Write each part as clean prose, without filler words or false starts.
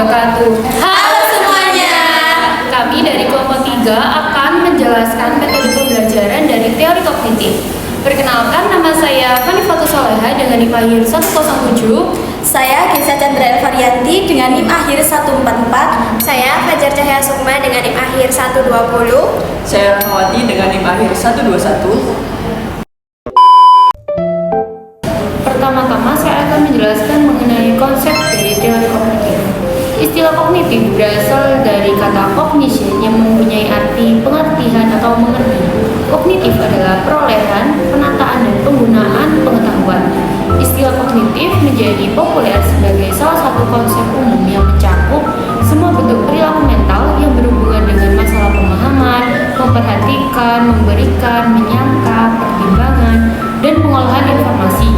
wabarakatuh. Halo semuanya. Kami dari kelompok 3 akan menjelaskan metode pembelajaran dari teori kognitif. Perkenalkan, nama saya Fani Fatul Soleha dengan NIM akhir 107. Saya Gesa Chandra Elvarianti dengan NIM akhir 144. Saya Fajar Cahya Sukma dengan NIM akhir 120. Saya Rahmawati dengan NIM akhir 121. Pertama-tama saya akan menjelaskan mengenai konsep dari teori kognitif. Istilah kognitif berasal dari kata cognition yang mempunyai arti pengertian atau mengerti. Kognitif adalah perolehan, penataan, dan penggunaan pengetahuan. Istilah kognitif menjadi populer sebagai salah satu konsep umum yang mencakup semua bentuk perilaku mental yang berhubungan dengan masalah pemahaman, memperhatikan, memberikan, menyangka, pertimbangan, dan pengolahan informasi.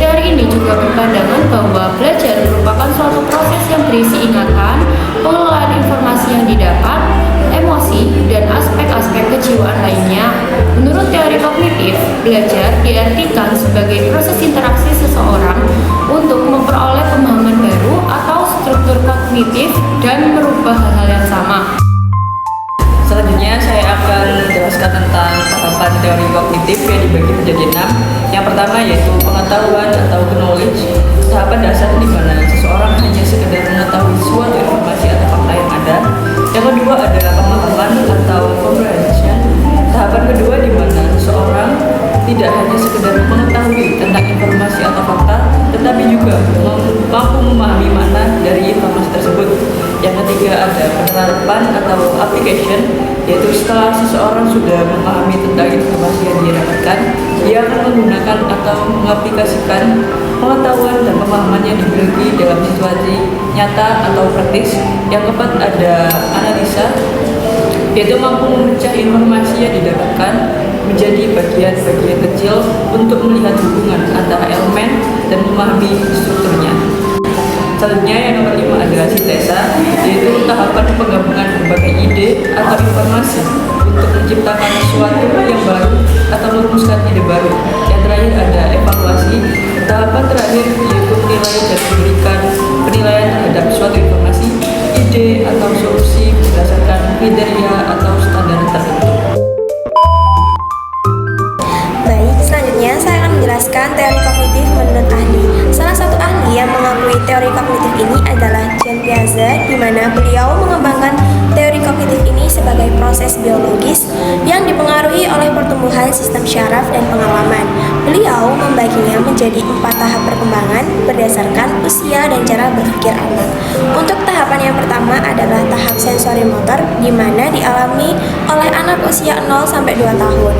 Teori ini juga berpandangan bahwa belajar merupakan suatu proses yang berisi ingatan, pengelolaan informasi yang didapat, emosi, dan aspek-aspek kejiwaan lainnya. Menurut teori kognitif, belajar diartikan sebagai proses interaksi seseorang untuk memperoleh pemahaman baru atau struktur kognitif dan merubah hal-hal yang sama. Selanjutnya saya akan menjelaskan tentang tahapan teori kognitif yang dibagi menjadi 6. Yang pertama yaitu pengetahuan atau knowledge. Tahapan dasar di mana seseorang hanya sekedar mengetahui suatu informasi atau fakta yang ada. Yang kedua adalah pemahaman atau comprehension. Tahapan kedua di mana seseorang tidak hanya sekedar mengetahui tentang informasi atau fakta, tetapi juga mampu memahami makna dari informasi tersebut. Yang ketiga ada penerapan atau application, yaitu setelah seseorang sudah memahami tentang informasi yang dia dapatkan, dia akan menggunakan atau mengaplikasikan pengetahuan dan pemahaman yang dimiliki dalam situasi nyata atau praktis. Yang keempat ada analisa, yaitu mampu memecah informasi yang didapatkan menjadi bagian-bagian kecil untuk melihat hubungan antara elemen dan memahami strukturnya. Selanjutnya yang nomor 5 adalah sintesa, yaitu tahapan penggabungan berbagai ide atau informasi untuk menciptakan sesuatu yang baru atau merumuskan ide baru. Yang terakhir ada evaluasi. Tahapan terakhir yaitu menilai dan memberikan penilaian terhadap suatu informasi, ide atau solusi berdasarkan kriteria atau standar tertentu. Baik, selanjutnya saya akan menjelaskan teori kognitif menurut ahli. Salah satu ahli yang mengakui teori kognitif ini adalah Jean Piaget, di mana beliau mengembangkan teori kognitif ini sebagai proses biologis yang dipengaruhi oleh pertumbuhan sistem syaraf dan pengalaman. Beliau membaginya menjadi 4 tahap perkembangan berdasarkan usia dan cara berpikir anak. Untuk tahapan yang pertama adalah tahap sensori motor, di mana dialami oleh anak usia 0 sampai 2 tahun.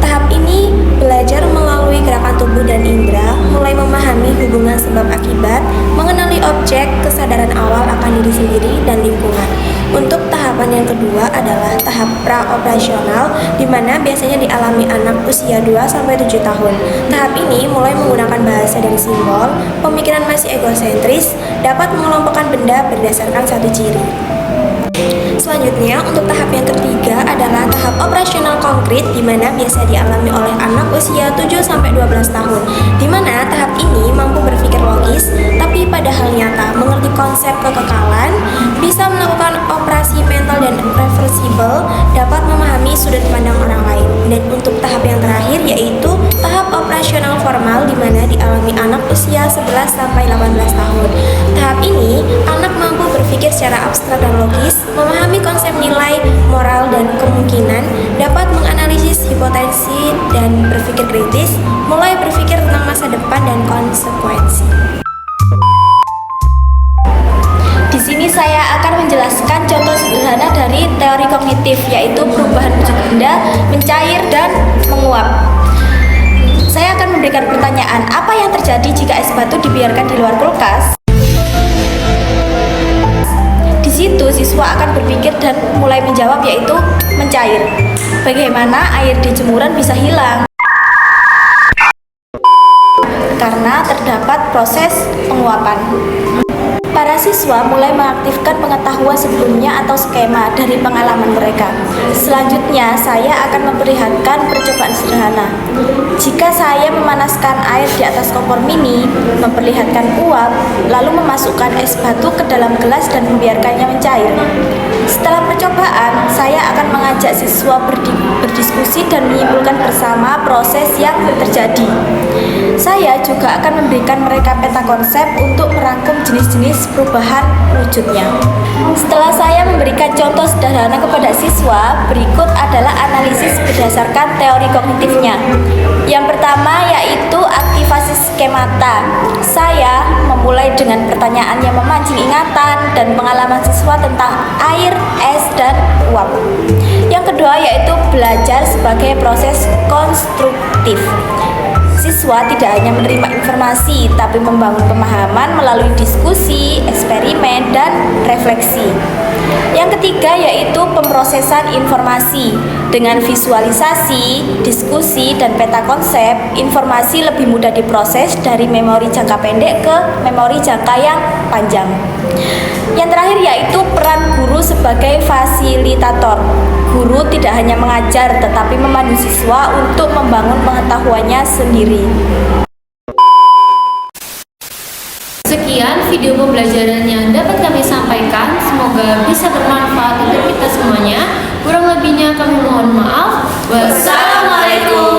Tahap ini belajar melalui gerakan tubuh dan indera, mulai memahami hubungan sebab akibat, mengenali objek, kesadaran awal akan diri sendiri dan lingkungan. Untuk tahapan yang kedua adalah tahap pra-operasional, di mana biasanya dialami anak usia 2-7 tahun. Tahap ini mulai menggunakan bahasa dan simbol, pemikiran masih egosentris, dapat mengelompokkan benda berdasarkan satu ciri. Selanjutnya, untuk tahap yang ketiga adalah tahap operasional konkret, di mana biasa dialami oleh anak usia 7-12 tahun, di mana tahap ini mampu berpikir logis, tapi pada hal nyata mengerti konsep kekekalan, bisa melakukan operasi mental dan reversible, dapat memahami sudut pandang orang lain. Dan untuk tahap yang terakhir yaitu tahap operasional formal, di mana dialami anak usia 11-18 tahun. Tahap ini anak mampu berpikir secara abstrak dan logis, memahami konsep nilai, moral, dan kemungkinan, dapat menganalisis hipotesis dan berpikir kritis, mulai berpikir tentang masa depan dan konsekuensi. Di sini saya akan menjelaskan contoh sederhana dari teori kognitif, yaitu perubahan wujud benda, mencair, dan menguap. Saya akan memberikan pertanyaan, apa yang terjadi jika es batu dibiarkan di luar kulkas? Di situ siswa akan berpikir dan mulai menjawab, yaitu mencair. Bagaimana air di jemuran bisa hilang? Karena terdapat proses penguapan. Para siswa mulai mengaktifkan pengetahuan sebelumnya atau skema dari pengalaman mereka. Selanjutnya, saya akan memperlihatkan percobaan sederhana. Jika saya memanaskan air di atas kompor mini, memperlihatkan uap, lalu memasukkan es batu ke dalam gelas dan membiarkannya mencair. Setelah percobaan, saya akan mengajak siswa berdiskusi dan menyimpulkan bersama proses yang terjadi. Saya juga akan memberikan mereka peta konsep untuk merangkum jenis-jenis perubahan wujudnya. Setelah saya memberikan contoh sederhana kepada siswa, berikut adalah analisis berdasarkan teori kognitifnya. Yang pertama yaitu aktivasi skemata. Saya memulai dengan pertanyaan yang memancing ingatan dan pengalaman siswa tentang air, es, dan uap. Yang kedua yaitu belajar sebagai proses konstruktif. Siswa tidak hanya menerima informasi, tapi membangun pemahaman melalui diskusi, eksperimen, dan refleksi. Yang ketiga yaitu pemrosesan informasi. Dengan visualisasi, diskusi, dan peta konsep, informasi lebih mudah diproses dari memori jangka pendek ke memori jangka yang panjang. Yang terakhir yaitu peran guru sebagai fasilitator. Guru tidak hanya mengajar, tetapi memandu siswa untuk membangun pengetahuannya sendiri. Sekian video pembelajaran yang dapat kami sampaikan. Semoga bisa bermanfaat untuk kita semuanya. Kurang lebihnya kami mohon maaf. Wassalamualaikum